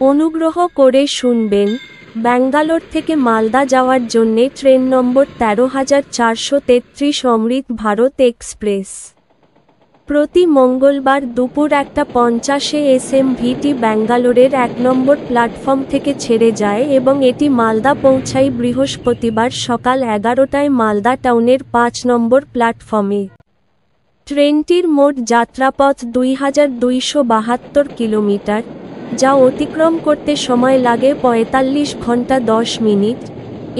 অনুগ্রহ করে শুনবেন, ব্যাঙ্গালোর থেকে মালদা যাওয়ার জন্যে ট্রেন নম্বর ১৩,৪৩৩ অমৃত ভারত এক্সপ্রেস। প্রতি মঙ্গলবার দুপুর ১:৫০ এসএমভিটি ব্যাঙ্গালোরের ১ নম্বর প্ল্যাটফর্ম থেকে ছেড়ে যায় এবং এটি মালদা পৌঁছায় বৃহস্পতিবার সকাল ১১টায় মালদা টাউনের ৫ নম্বর প্ল্যাটফর্মে। ট্রেনটির মোট যাত্রাপথ ২,২৭২ কিলোমিটার, যা অতিক্রম করতে সময় লাগে ৪৫ ঘন্টা ১০ মিনিট।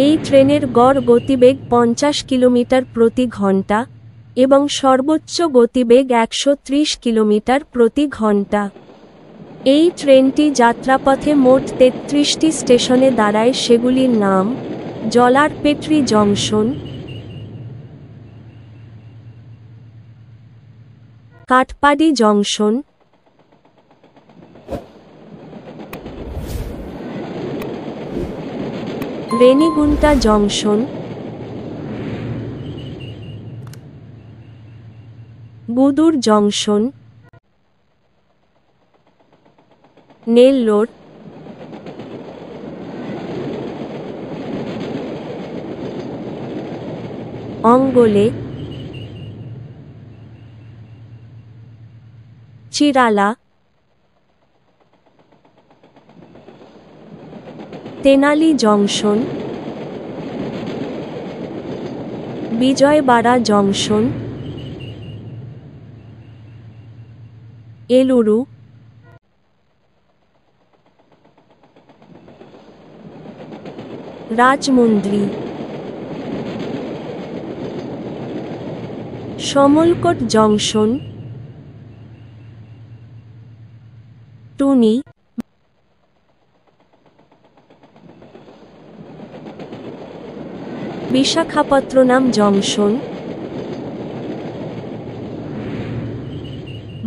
এই ট্রেনের গড় গতিবেগ ৫০ কিলোমিটার প্রতি ঘন্টা এবং সর্বোচ্চ গতিবেগ ১৩০ কিলোমিটার প্রতি ঘন্টা। এই ট্রেনটি যাত্রাপথে মোট ৩৩টি স্টেশনে দাঁড়ায়, সেগুলির নাম: Jolarpettai junction, Katpadi junction, Renigunta junction, Gudur junction, Nellore, Ongole, Chirala, Tenali junction, Vijayawada junction, Eluru, Rajahmundry, Samalkot junction, Tuni, Visakhapatnam junction,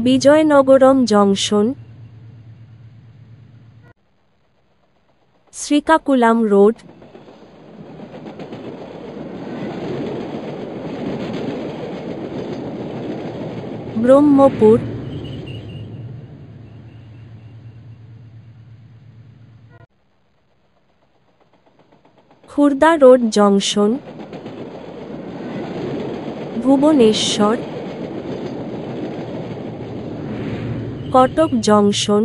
Vizianagaram junction, Srikakulam road, Brahmapur, Khurda road junction, Bhubaneswar, Cuttack junction,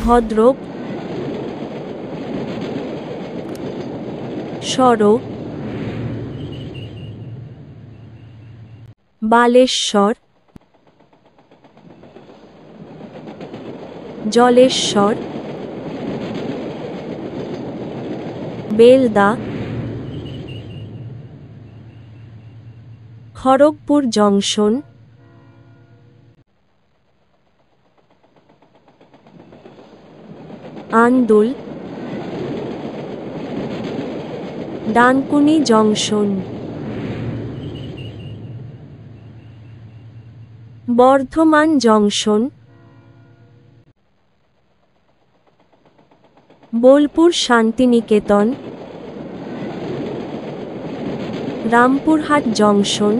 Bhadrak, Soro, Baleshwar, Jaleswar, Belda, Kharagpur junction, Andul, Dankuni junction, Bardhaman junction, Bolpur Shantiniketan, Rampurhat junction,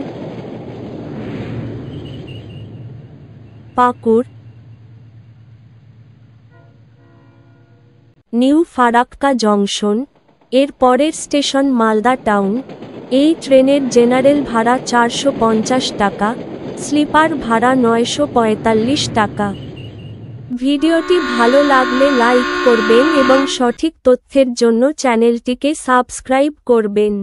Pakur, new Farakka junction. এর পরের স্টেশন মালদা টাউন। এই ট্রেনের জেনারেল ভাড়া 450 টাকা, স্লিপার ভাড়া 945 টাকা। ভিডিওটি ভালো লাগলে লাইক করবেন এবং সঠিক তথ্যের জন্য চ্যানেলটিকে সাবস্ক্রাইব করবেন।